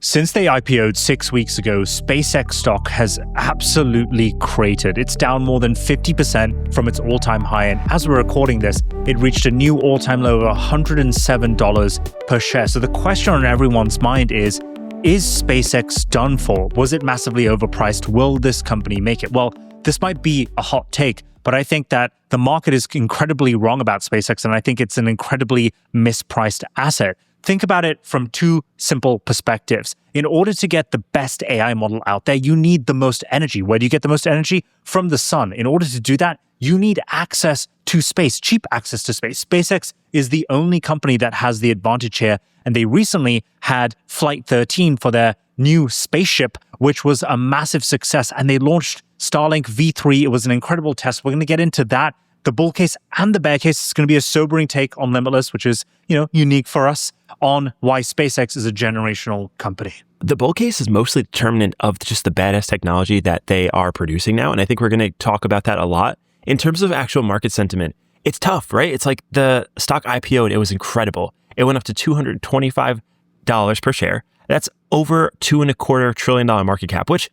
Since they IPO'd 6 weeks ago, SpaceX stock has absolutely cratered. It's down more than 50% from its all-time high, and as we're recording this, it reached a new all-time low of $107 per share. So the question on everyone's mind is SpaceX done for? Was it massively overpriced? Will this company make it? Well, this might be a hot take, but I think that the market is incredibly wrong about SpaceX, and I think it's an incredibly mispriced asset. Think about it from two simple perspectives. In order to get the best AI model out there, you need the most energy. Where do you get the most energy? From the sun. In order to do that, you need access to space, cheap access to space. SpaceX is the only company that has the advantage here, and they recently had Flight 13 for their new spaceship, which was a massive success, and they launched Starlink V3. It was an incredible test. We're going to get into that, the bull case and the bear case. It's going to be a sobering take on Limitless, which is, unique for us, on why SpaceX is a generational company. The bull case is mostly determinant of just the badass technology that they are producing now. And I think we're going to talk about that a lot. In terms of actual market sentiment, it's tough, right? It's like the stock IPO'd, it was incredible. It went up to $225 per share. That's over $2.25 trillion market cap, which,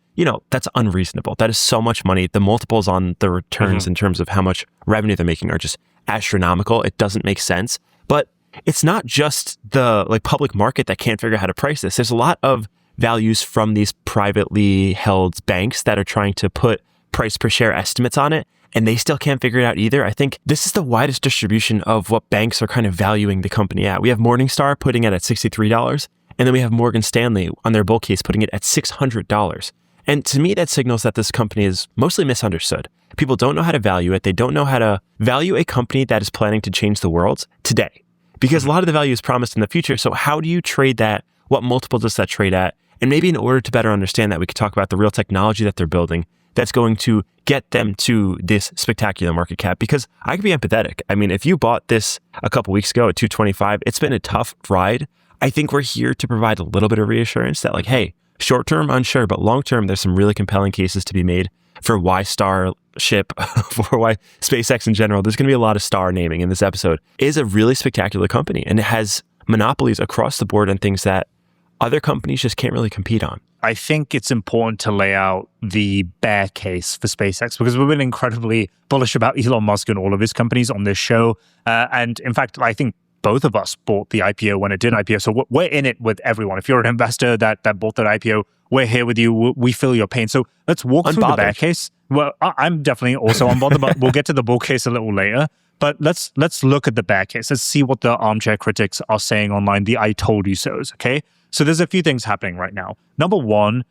that's unreasonable. That is so much money. The multiples on the returns in terms of how much revenue they're making are just astronomical. It doesn't make sense. But it's not just the public market that can't figure out how to price this. There's a lot of values from these privately held banks that are trying to put price per share estimates on it, and they still can't figure it out either. I think this is the widest distribution of what banks are kind of valuing the company at. We have Morningstar putting it at $63, and then we have Morgan Stanley on their bull case putting it at $600. And to me, that signals that this company is mostly misunderstood. People don't know how to value it. They don't know how to value a company that is planning to change the world today, because a lot of the value is promised in the future. So how do you trade that? What multiple does that trade at? And maybe in order to better understand that, we could talk about the real technology that they're building that's going to get them to this spectacular market cap. Because I could be empathetic. I mean, if you bought this a couple weeks ago at $225, it's been a tough ride. I think we're here to provide a little bit of reassurance that hey, short term, unsure, but long term, there's some really compelling cases to be made for why Starship, for why SpaceX in general, there's going to be a lot of star naming in this episode, is a really spectacular company, and it has monopolies across the board on things that other companies just can't really compete on. I think it's important to lay out the bear case for SpaceX, because we've been incredibly bullish about Elon Musk and all of his companies on this show. And in fact, I think both of us bought the IPO when it did IPO. So we're in it with everyone. If you're an investor that bought that IPO, we're here with you. We feel your pain. So let's walk through the bear case. Well, I'm definitely also unbothered, but we'll get to the bull case a little later. But let's look at the bear case. Let's see what the armchair critics are saying online, the I told you so's, okay? So there's a few things happening right now. Number one,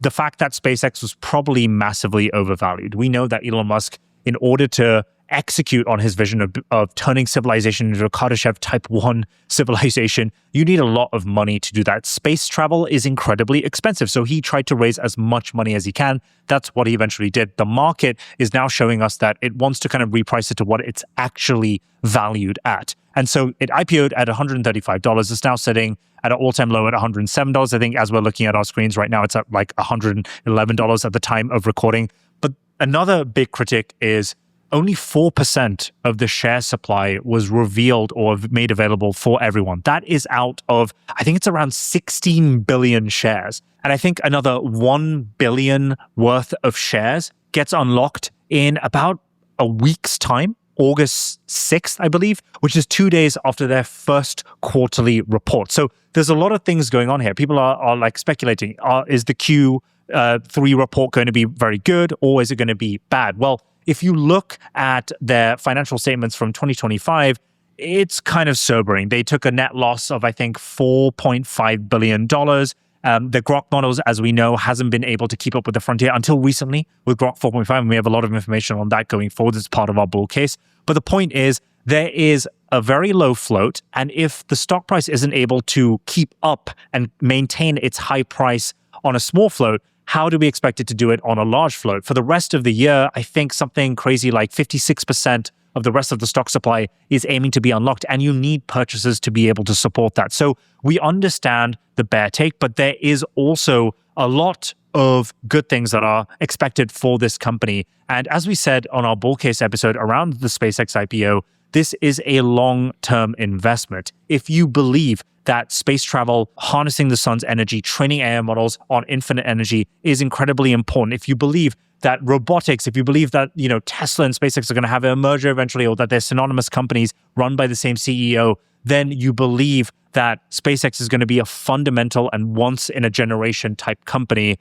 the fact that SpaceX was probably massively overvalued. We know that Elon Musk, in order to execute on his vision of turning civilization into a Kardashev Type 1 civilization, you need a lot of money to do that. Space travel is incredibly expensive, so he tried to raise as much money as he can. That's what he eventually did. The market is now showing us that it wants to kind of reprice it to what it's actually valued at. And so it IPO'd at $135. It's now sitting at an all-time low at $107. I think as we're looking at our screens right now, it's at like $111 at the time of recording. But another big critic is only 4% of the share supply was revealed or made available for everyone. That is out of, I think it's around 16 billion shares. And I think another 1 billion worth of shares gets unlocked in about a week's time, August 6th, I believe, which is 2 days after their first quarterly report. So there's a lot of things going on here. People are speculating, is the Q3 report going to be very good, or is it going to be bad? Well, if you look at their financial statements from 2025, it's kind of sobering. They took a net loss of, I think, $4.5 billion. The Grok models, as we know, hasn't been able to keep up with the frontier until recently with Grok 4.5, and we have a lot of information on that going forward as part of our bull case. But the point is, there is a very low float, and if the stock price isn't able to keep up and maintain its high price on a small float, how do we expect it to do it on a large float? For the rest of the year, I think something crazy like 56% of the rest of the stock supply is aiming to be unlocked, and you need purchases to be able to support that. So we understand the bear take, but there is also a lot of good things that are expected for this company. And as we said on our bull case episode around the SpaceX IPO, this is a long-term investment. If you believe that space travel, harnessing the sun's energy, training AI models on infinite energy is incredibly important. If you believe that robotics, if you believe that, Tesla and SpaceX are going to have a merger eventually, or that they're synonymous companies run by the same CEO, then you believe that SpaceX is going to be a fundamental and once in a generation type company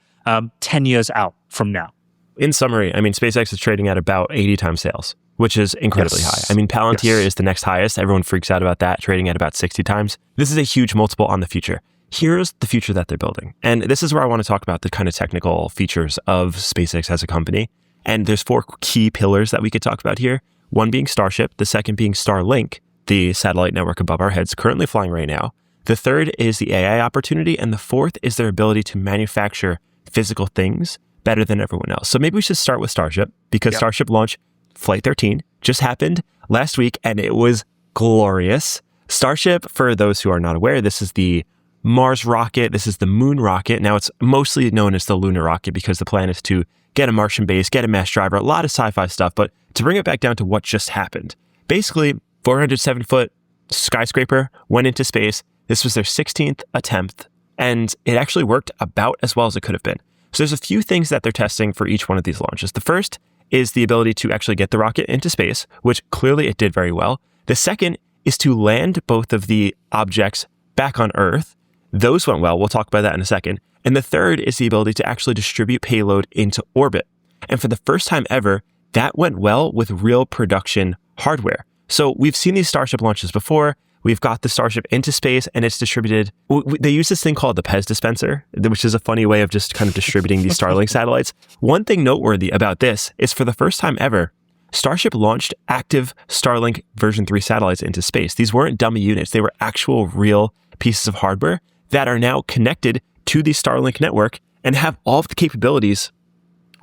10 years out from now. In summary, SpaceX is trading at about 80 times sales, which is incredibly high. Palantir is the next highest. Everyone freaks out about that, trading at about 60 times. This is a huge multiple on the future. Here's the future that they're building. And this is where I want to talk about the kind of technical features of SpaceX as a company. And there's 4 key pillars that we could talk about here. One being Starship, the second being Starlink, the satellite network above our heads currently flying right now. The third is the AI opportunity. And the fourth is their ability to manufacture physical things better than everyone else. So maybe we should start with Starship, because Starship launch Flight 13 just happened last week and it was glorious. Starship, for those who are not aware, this is the Mars rocket. This is the moon rocket. Now it's mostly known as the lunar rocket because the plan is to get a Martian base, get a mass driver, a lot of sci-fi stuff. But to bring it back down to what just happened, basically 407-foot skyscraper went into space. This was their 16th attempt and it actually worked about as well as it could have been. So there's a few things that they're testing for each one of these launches. The first is the ability to actually get the rocket into space, which clearly it did very well. The second is to land both of the objects back on Earth. Those went well. We'll talk about that in a second. And the third is the ability to actually distribute payload into orbit. And for the first time ever, that went well with real production hardware. So we've seen these Starship launches before. We've got the Starship into space and it's distributed. They use this thing called the Pez dispenser, which is a funny way of just kind of distributing these Starlink satellites. One thing noteworthy about this is for the first time ever, Starship launched active Starlink version 3 satellites into space. These weren't dummy units. They were actual real pieces of hardware that are now connected to the Starlink network and have all of the capabilities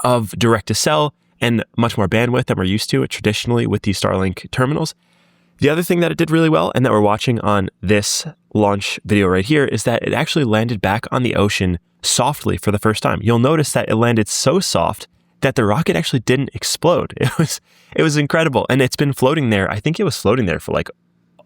of direct to cell and much more bandwidth than we're used to traditionally with these Starlink terminals. The other thing that it did really well and that we're watching on this launch video right here is that it actually landed back on the ocean softly for the first time. You'll notice that it landed so soft that the rocket actually didn't explode. It was incredible. And it's been floating there. I think it was floating there for like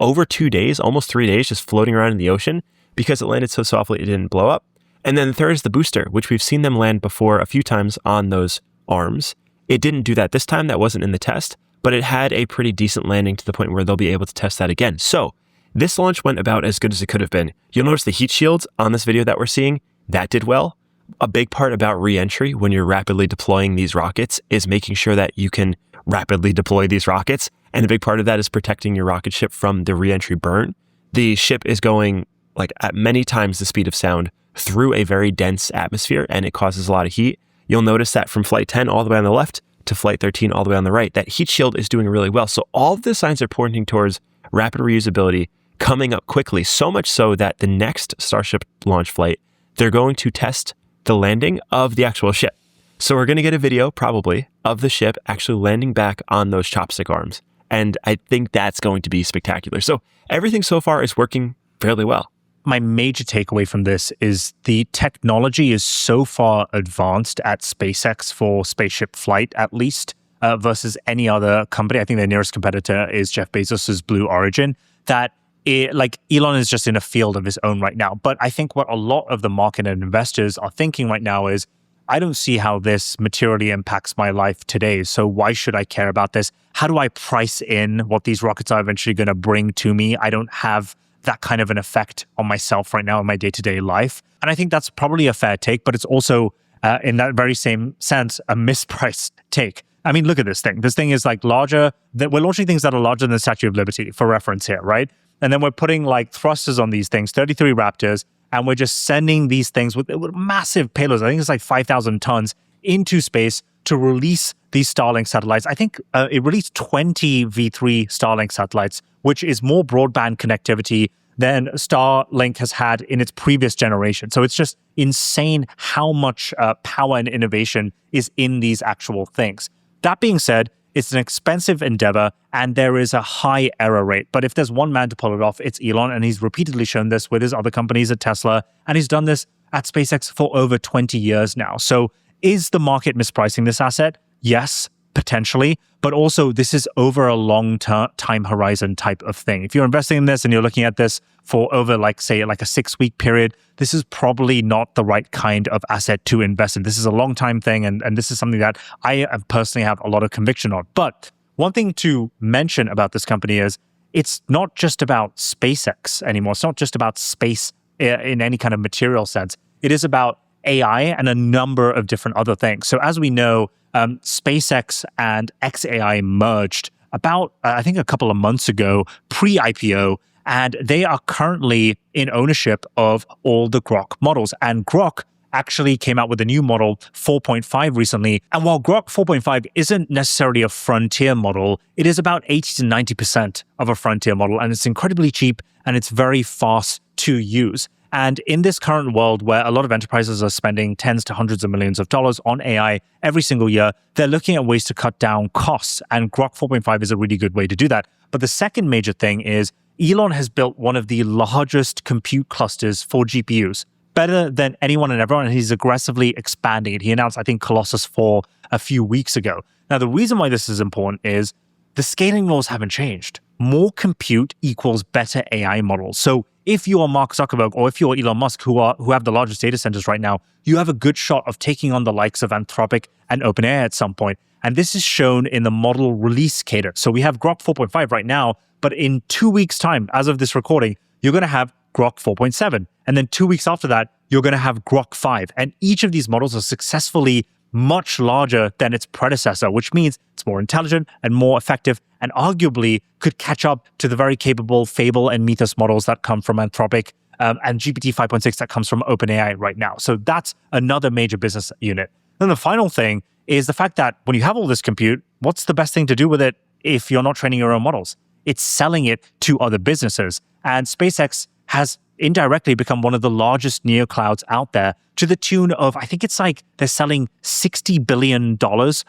over 2 days, almost 3 days, just floating around in the ocean because it landed so softly it didn't blow up. And then the third is the booster, which we've seen them land before a few times on those arms. It didn't do that this time. That wasn't in the test, but it had a pretty decent landing to the point where they'll be able to test that again. So this launch went about as good as it could have been. You'll notice the heat shields on this video that we're seeing, that did well. A big part about re-entry when you're rapidly deploying these rockets is making sure that you can rapidly deploy these rockets. And a big part of that is protecting your rocket ship from the re-entry burn. The ship is going like at many times the speed of sound through a very dense atmosphere and it causes a lot of heat. You'll notice that from Flight 10 all the way on the left to Flight 13 all the way on the right, that heat shield is doing really well. So all of the signs are pointing towards rapid reusability coming up quickly, so much so that the next Starship launch flight, they're going to test the landing of the actual ship. So we're going to get a video probably of the ship actually landing back on those chopstick arms. And I think that's going to be spectacular. So everything so far is working fairly well. My major takeaway from this is the technology is so far advanced at SpaceX for spaceship flight, at least, versus any other company. I think their nearest competitor is Jeff Bezos's Blue Origin, that Elon is just in a field of his own right now. But I think what a lot of the market and investors are thinking right now is, I don't see how this materially impacts my life today. So why should I care about this? How do I price in what these rockets are eventually going to bring to me? I don't have that kind of an effect on myself right now in my day-to-day life. And I think that's probably a fair take, but it's also, in that very same sense, a mispriced take. I mean, look at this thing. This thing is like larger. We're launching things that are larger than the Statue of Liberty, for reference here, right? And then we're putting like thrusters on these things, 33 Raptors, and we're just sending these things with massive payloads. I think it's like 5,000 tons into space to release these Starlink satellites. I think it released 20 V3 Starlink satellites, which is more broadband connectivity than Starlink has had in its previous generation. So it's just insane how much power and innovation is in these actual things. That being said, it's an expensive endeavor and there is a high error rate. But if there's one man to pull it off, it's Elon. And he's repeatedly shown this with his other companies at Tesla. And he's done this at SpaceX for over 20 years now. So is the market mispricing this asset? Yes, potentially, but also this is over a long time horizon type of thing. If you're investing in this and you're looking at this for over like, say, like a 6-week period, this is probably not the right kind of asset to invest in. This is a long time thing, and this is something that I personally have a lot of conviction on. But one thing to mention about this company is it's not just about SpaceX anymore. It's not just about space in any kind of material sense. It is about AI and a number of different other things. So as we know, SpaceX and xAI merged about, I think, a couple of months ago, pre-IPO, and they are currently in ownership of all the Grok models. And Grok actually came out with a new model, 4.5, recently. And while Grok 4.5 isn't necessarily a frontier model, it is about 80 to 90% of a frontier model, and it's incredibly cheap and it's very fast to use. And in this current world where a lot of enterprises are spending tens to hundreds of millions of dollars on AI every single year, they're looking at ways to cut down costs. And Grok 4.5 is a really good way to do that. But the second major thing is Elon has built one of the largest compute clusters for GPUs, better than anyone and everyone, and he's aggressively expanding it. He announced, I think, Colossus 4 a few weeks ago. Now, the reason why this is important is the scaling laws haven't changed. More compute equals better AI models. So if you are Mark Zuckerberg or if you're Elon Musk, who have the largest data centers right now, you have a good shot of taking on the likes of Anthropic and OpenAI at some point. And this is shown in the model release cadence. So we have Grok 4.5 right now, but in 2 weeks' time, as of this recording, you're going to have Grok 4.7. And then 2 weeks after that, you're going to have Grok 5. And each of these models are successfully much larger than its predecessor, which means it's more intelligent and more effective, and arguably could catch up to the very capable Fable and Mythos models that come from Anthropic and GPT 5.6 that comes from OpenAI right now. So that's another major business unit. Then the final thing is the fact that when you have all this compute, what's the best thing to do with it if you're not training your own models? It's selling it to other businesses. And SpaceX has indirectly become one of the largest neoclouds out there, to the tune of, I think it's like they're selling $60 billion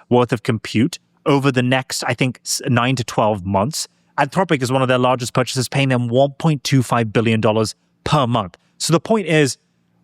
worth of compute over the next, I think, 9 to 12 months. Anthropic is one of their largest purchasers, paying them $1.25 billion per month. So the point is,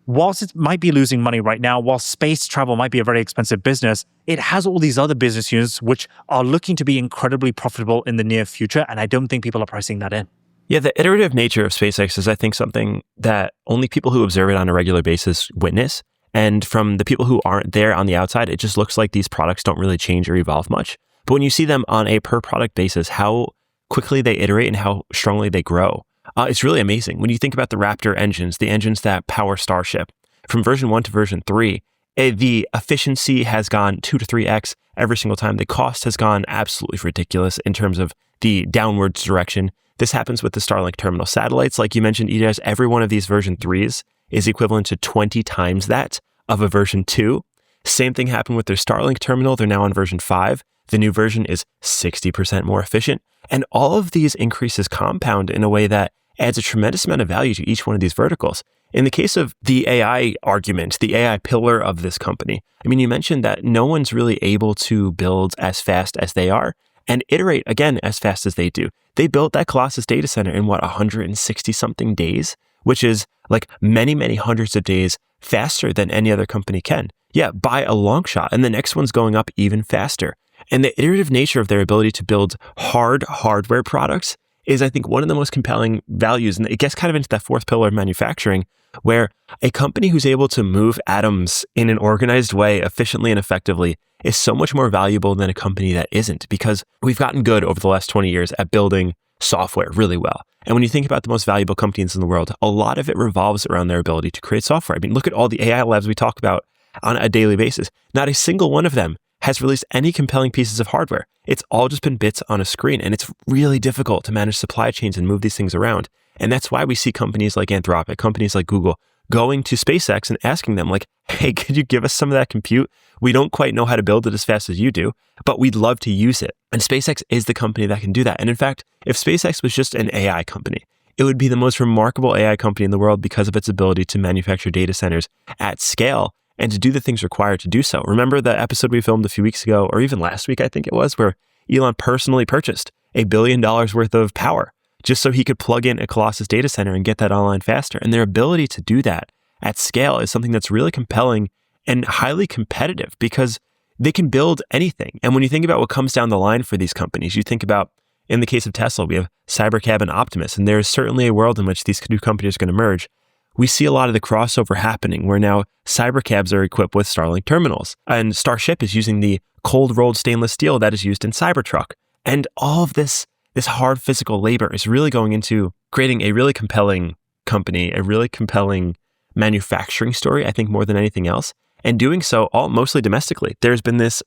whilst it might be losing money right now, while space travel might be a very expensive business, it has all these other business units which are looking to be incredibly profitable in the near future, and I don't think people are pricing that in. Yeah, the iterative nature of SpaceX is, I think, something that only people who observe it on a regular basis witness. And from the people who aren't there on the outside, it just looks like these products don't really change or evolve much. But when you see them on a per product basis, how quickly they iterate and how strongly they grow, it's really amazing. When you think about the Raptor engines, the engines that power Starship, from version 1 to version 3, the efficiency has gone 2 to 3x every single time. The cost has gone absolutely ridiculous in terms of the downwards direction. This happens with the Starlink terminal satellites. Like you mentioned, Ijaz, every one of these version 3s is equivalent to 20 times that of a version 2. Same thing happened with their Starlink terminal. They're now on version 5. The new version is 60% more efficient. And all of these increases compound in a way that adds a tremendous amount of value to each one of these verticals. In the case of the AI argument, the AI pillar of this company, I mean, you mentioned that no one's really able to build as fast as they are and iterate, again, as fast as they do. They built that Colossus data center in 160 something days, which is like many, many hundreds of days faster than any other company can. Yeah, by a long shot. And the next one's going up even faster. And the iterative nature of their ability to build hardware products is, I think, one of the most compelling values. And it gets kind of into that fourth pillar of manufacturing, where a company who's able to move atoms in an organized way, efficiently and effectively, is so much more valuable than a company that isn't, because we've gotten good over the last 20 years at building software really well. And when you think about the most valuable companies in the world, a lot of it revolves around their ability to create software. I mean, look at all the AI labs we talk about on a daily basis. Not a single one of them has released any compelling pieces of hardware. It's all just been bits on a screen, and it's really difficult to manage supply chains and move these things around. And that's why we see companies like Anthropic, companies like Google, going to SpaceX and asking them, like, hey, could you give us some of that compute? We don't quite know how to build it as fast as you do, but we'd love to use it. And SpaceX is the company that can do that. And in fact, if SpaceX was just an AI company, it would be the most remarkable AI company in the world because of its ability to manufacture data centers at scale and to do the things required to do so. Remember the episode we filmed a few weeks ago, or even last week, I think it was, where Elon personally purchased $1 billion worth of power just so he could plug in a Colossus data center and get that online faster. And their ability to do that at scale is something that's really compelling and highly competitive, because they can build anything. And when you think about what comes down the line for these companies, you think about, in the case of Tesla, we have Cybercab and Optimus, and there is certainly a world in which these two companies are going to merge. We see a lot of the crossover happening where now Cybercabs are equipped with Starlink terminals, and Starship is using the cold-rolled stainless steel that is used in Cybertruck. And all of this hard physical labor is really going into creating a really compelling company, a really compelling manufacturing story, I think, more than anything else, and doing so all mostly domestically. There's been this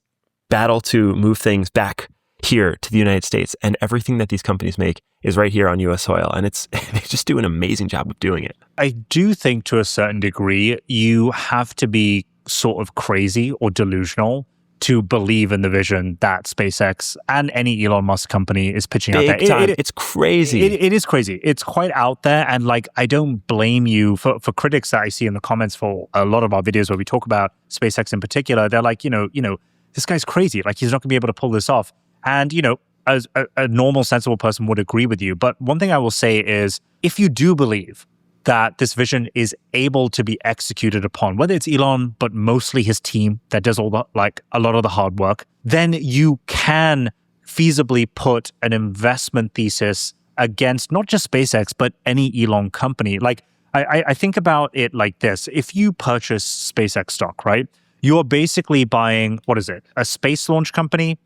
battle to move things back here to the United States, and everything that these companies make is right here on US soil, and they just do an amazing job of doing it. I do think to a certain degree, you have to be sort of crazy or delusional to believe in the vision that SpaceX and any Elon Musk company is pitching out there. It's crazy. It is crazy. It's quite out there. And like, I don't blame you for critics that I see in the comments for a lot of our videos where we talk about SpaceX in particular. They're like, this guy's crazy. Like, he's not going to be able to pull this off. And, as a normal, sensible person would agree with you. But one thing I will say is, if you do believe that this vision is able to be executed upon, whether it's Elon, but mostly his team that does all the, like, a lot of the hard work, then you can feasibly put an investment thesis against not just SpaceX, but any Elon company. Like, I think about it like this. If you purchase SpaceX stock, right, you're basically buying, what is it? A space launch company,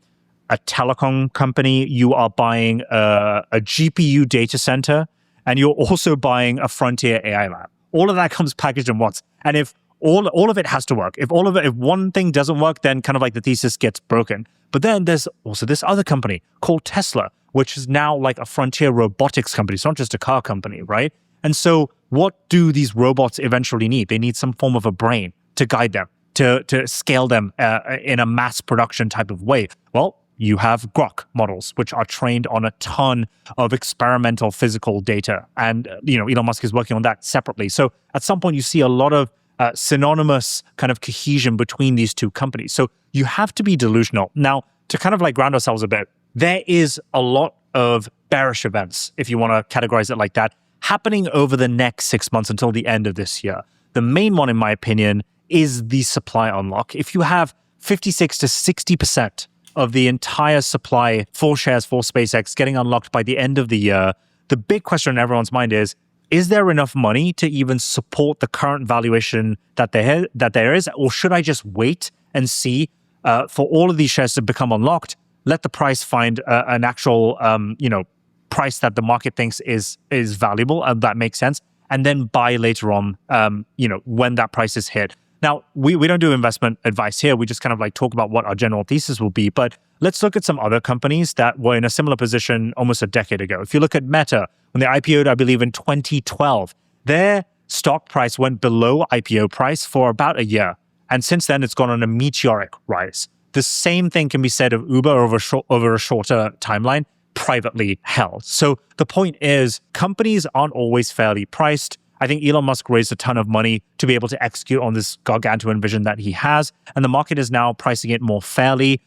a telecom company, you are buying a GPU data center, and you're also buying a frontier AI lab. All of that comes packaged in once. And if all of it has to work, if one thing doesn't work, then kind of like the thesis gets broken. But then there's also this other company called Tesla, which is now like a frontier robotics company. It's not just a car company, right? And so what do these robots eventually need? They need some form of a brain to guide them, to scale them in a mass production type of way. Well, you have Grok models, which are trained on a ton of experimental physical data. And, Elon Musk is working on that separately. So at some point, you see a lot of synonymous kind of cohesion between these two companies. So you have to be delusional. Now, to kind of like ground ourselves a bit, there is a lot of bearish events, if you want to categorize it like that, happening over the next 6 months until the end of this year. The main one, in my opinion, is the supply unlock. If you have 56 to 60% of the entire supply for shares for SpaceX getting unlocked by the end of the year, the big question in everyone's mind is there enough money to even support the current valuation that there is, or should I just wait and see for all of these shares to become unlocked, let the price find an actual price that the market thinks is valuable and that makes sense, and then buy later on when that price is hit. Now, we don't do investment advice here. We just kind of like talk about what our general thesis will be. But let's look at some other companies that were in a similar position almost a decade ago. If you look at Meta, when they IPO'd, I believe in 2012, their stock price went below IPO price for about a year. And since then, it's gone on a meteoric rise. The same thing can be said of Uber over a shorter timeline, privately held. So the point is, companies aren't always fairly priced. I think Elon Musk raised a ton of money to be able to execute on this gargantuan vision that he has, and the market is now pricing it more fairly.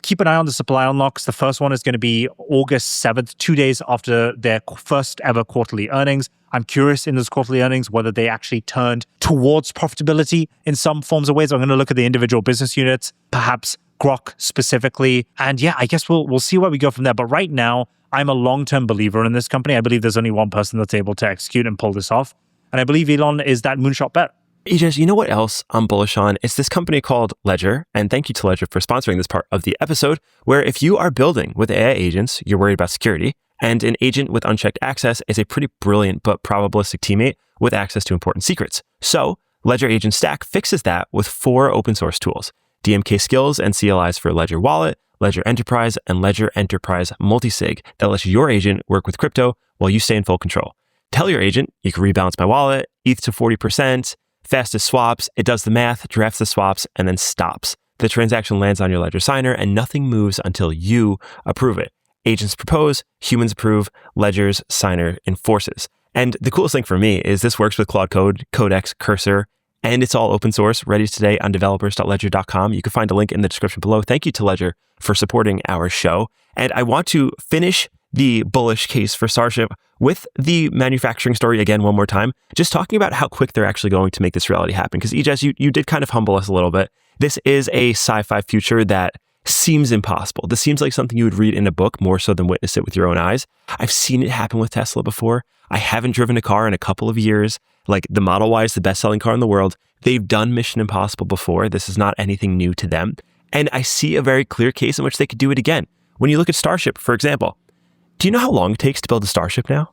Keep an eye on the supply unlocks. The first one is going to be August 7th, 2 days after their first ever quarterly earnings. I'm curious in those quarterly earnings whether they actually turned towards profitability in some forms or ways. I'm going to look at the individual business units, perhaps Grok specifically. And yeah, I guess we'll see where we go from there. But right now, I'm a long-term believer in this company. I believe there's only one person that's able to execute and pull this off. And I believe Elon is that moonshot bet. Ijas, you know what else I'm bullish on? It's this company called Ledger. And thank you to Ledger for sponsoring this part of the episode, where if you are building with AI agents, you're worried about security. And an agent with unchecked access is a pretty brilliant but probabilistic teammate with access to important secrets. So Ledger Agent Stack fixes that with 4 open source tools: DMK skills and CLIs for Ledger Wallet, Ledger Enterprise, and Ledger Enterprise Multisig that lets your agent work with crypto while you stay in full control. Tell your agent, you can rebalance my wallet, ETH to 40%, fastest swaps. It does the math, drafts the swaps, and then stops. The transaction lands on your Ledger signer and nothing moves until you approve it. Agents propose, humans approve, Ledger's signer enforces. And the coolest thing for me is this works with Claude Code, Codex, Cursor, and it's all open source, ready today on developers.ledger.com. You can find a link in the description below. Thank you to Ledger for supporting our show. And I want to finish the bullish case for Starship with the manufacturing story again one more time, just talking about how quick they're actually going to make this reality happen. Because Ijas, you did kind of humble us a little bit This is a sci-fi future that seems impossible. This seems like something you would read in a book more so than witness it with your own eyes. I've seen it happen with Tesla before. I haven't driven a car in a couple of years. Like the Model Y is the best-selling car in the world. They've done Mission Impossible before. This is not anything new to them. And I see a very clear case in which they could do it again. When you look at Starship, for example, do you know how long it takes to build a Starship now?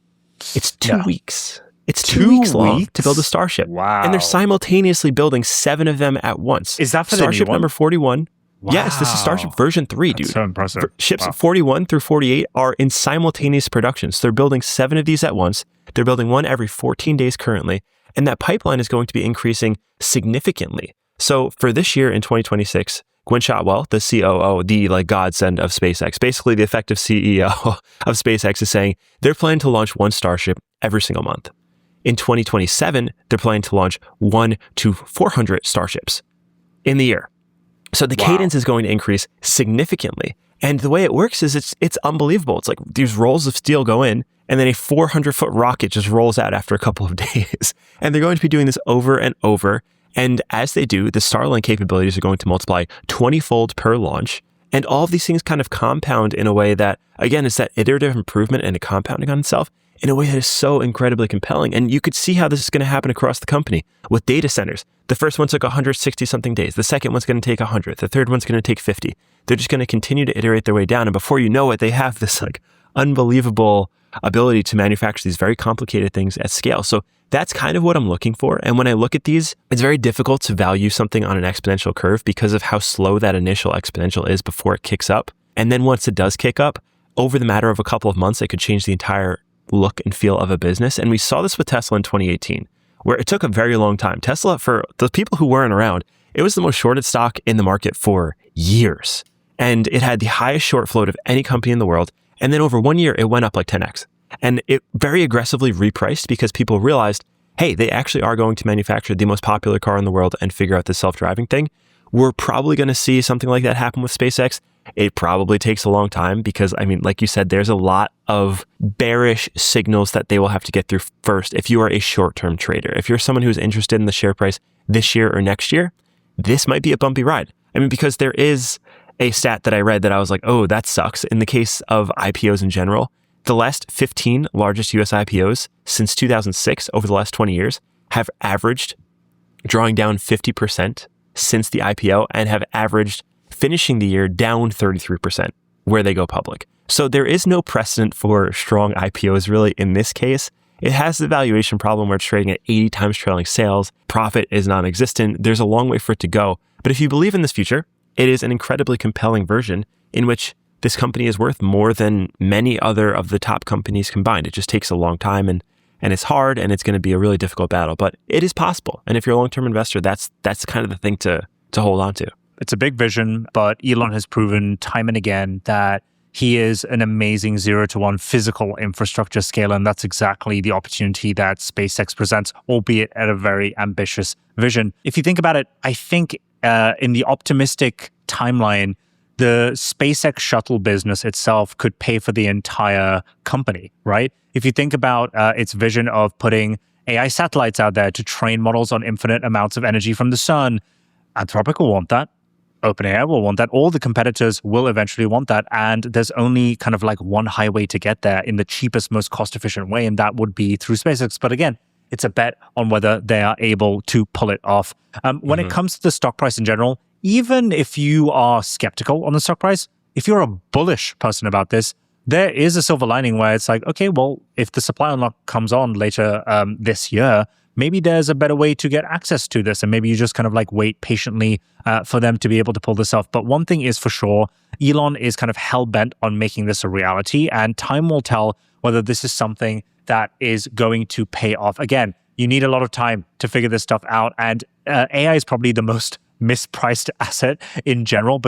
It's 2 weeks. It's 2 weeks long to build a Starship. Wow. And they're simultaneously building 7 of them at once. Is that for Starship the new one? number 41? Wow. Yes, this is Starship version 3, That's dude. so impressive. Ships 41 through 48 are in simultaneous production. So they're building 7 of these at once. They're building one every 14 days currently. And that pipeline is going to be increasing significantly. So for this year in 2026, Gwynne Shotwell, the COO, the godsend of SpaceX, basically the effective CEO of SpaceX, is saying they're planning to launch one Starship every single month. In 2027, they're planning to launch 1 to 400 Starships in the year. So the cadence is going to increase significantly. And the way it works is it's unbelievable. It's like these rolls of steel go in, and then a 400-foot rocket just rolls out after a couple of days. And they're going to be doing this over and over. And as they do, the Starlink capabilities are going to multiply 20-fold per launch. And all of these things kind of compound in a way that, again, is that iterative improvement and a compounding on itself in a way that is so incredibly compelling. And you could see how this is going to happen across the company with data centers. The first one took 160-something days. The second one's going to take 100. The third one's going to take 50. They're just going to continue to iterate their way down. And before you know it, they have this unbelievable ability to manufacture these very complicated things at scale. So that's kind of what I'm looking for. And when I look at these, it's very difficult to value something on an exponential curve because of how slow that initial exponential is before it kicks up. And then once it does kick up, over the matter of a couple of months, it could change the entire look and feel of a business. And we saw this with Tesla in 2018, where it took a very long time. Tesla, for the people who weren't around, it was the most shorted stock in the market for years. And it had the highest short float of any company in the world. And then over 1 year, it went up like 10x. And it very aggressively repriced because people realized, hey, they actually are going to manufacture the most popular car in the world and figure out the self-driving thing. We're probably going to see something like that happen with SpaceX. It probably takes a long time because, like you said, there's a lot of bearish signals that they will have to get through first if you are a short-term trader. If you're someone who's interested in the share price this year or next year, this might be a bumpy ride. Because there is a stat that I read that I was like, oh, that sucks. In the case of IPOs in general, the last 15 largest US IPOs since 2006 over the last 20 years have averaged drawing down 50% since the IPO and have averaged finishing the year down 33% where they go public. So there is no precedent for strong IPOs really in this case. It has the valuation problem where it's trading at 80 times trailing sales. Profit is non-existent. There's a long way for it to go. But if you believe in this future, it is an incredibly compelling version in which this company is worth more than many other of the top companies combined. It just takes a long time and it's hard and it's going to be a really difficult battle, but it is possible. And if you're a long-term investor, that's kind of the thing to hold on to. It's a big vision, but Elon has proven time and again that he is an amazing 0 to 1 physical infrastructure scaler. And that's exactly the opportunity that SpaceX presents, albeit at a very ambitious vision. If you think about it, I think in the optimistic timeline, the SpaceX shuttle business itself could pay for the entire company, right? If you think about its vision of putting AI satellites out there to train models on infinite amounts of energy from the sun, Anthropic will want that. OpenAI will want that. All the competitors will eventually want that. And there's only kind of one highway to get there in the cheapest, most cost-efficient way, and that would be through SpaceX. But again, it's a bet on whether they are able to pull it off. When it comes to the stock price in general, even if you are skeptical on the stock price, if you're a bullish person about this, there is a silver lining where it's like, okay, well, if the supply unlock comes on later this year, maybe there's a better way to get access to this. And maybe you just kind of wait patiently for them to be able to pull this off. But one thing is for sure, Elon is kind of hell-bent on making this a reality. And time will tell whether this is something that is going to pay off. Again, you need a lot of time to figure this stuff out. And AI is probably the most mispriced asset in general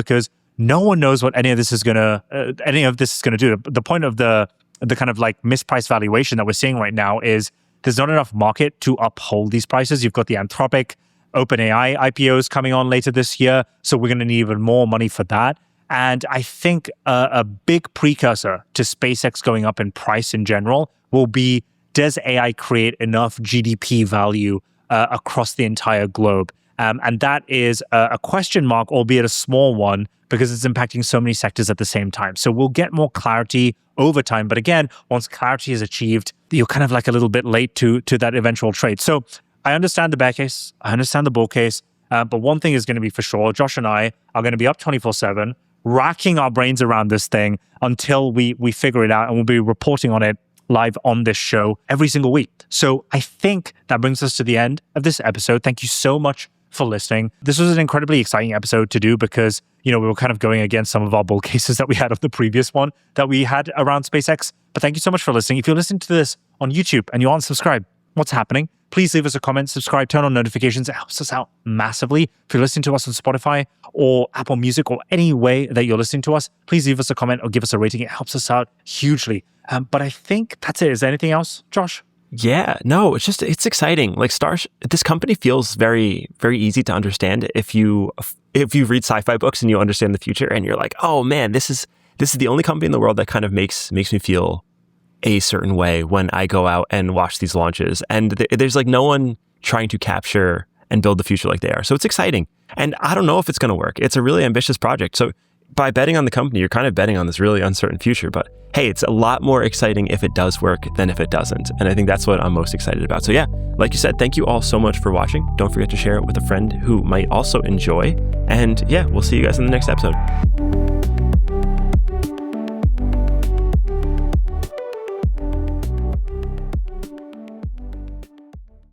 no one knows what any of this is going to do. The point of the kind of mispriced valuation that we're seeing right now is there's not enough market to uphold these prices. You've got the Anthropic, OpenAI IPOs coming on later this year, so we're going to need even more money for that. And I think a big precursor to SpaceX going up in price in general will be, does AI create enough GDP value across the entire globe? And that is a question mark, albeit a small one, because it's impacting so many sectors at the same time. So we'll get more clarity over time. But again, once clarity is achieved, you're kind of like a little bit late to that eventual trade. So I understand the bear case. I understand the bull case. But one thing is going to be for sure, Josh and I are going to be up 24/7, racking our brains around this thing until we figure it out, and we'll be reporting on it live on this show every single week. So I think that brings us to the end of this episode. Thank you so much for listening. This was an incredibly exciting episode to do because, we were kind of going against some of our bull cases that we had of the previous one that we had around SpaceX. But thank you so much for listening. If you're listening to this on YouTube and you aren't subscribed, what's happening? Please leave us a comment, subscribe, turn on notifications. It helps us out massively. If you're listening to us on Spotify or Apple Music or any way that you're listening to us, please leave us a comment or give us a rating. It helps us out hugely. But I think that's it. Is there anything else, Josh? Yeah, no, it's exciting. Like Starship, this company feels very, very easy to understand if you read sci-fi books and you understand the future and you're like, oh man, this is the only company in the world that kind of makes me feel a certain way when I go out and watch these launches. And there's like no one trying to capture and build the future like they are. So it's exciting. And I don't know if it's going to work. It's a really ambitious project. So by betting on the company, you're kind of betting on this really uncertain future. But hey, it's a lot more exciting if it does work than if it doesn't. And I think that's what I'm most excited about. So yeah, like you said, thank you all so much for watching. Don't forget to share it with a friend who might also enjoy. And yeah, we'll see you guys in the next episode.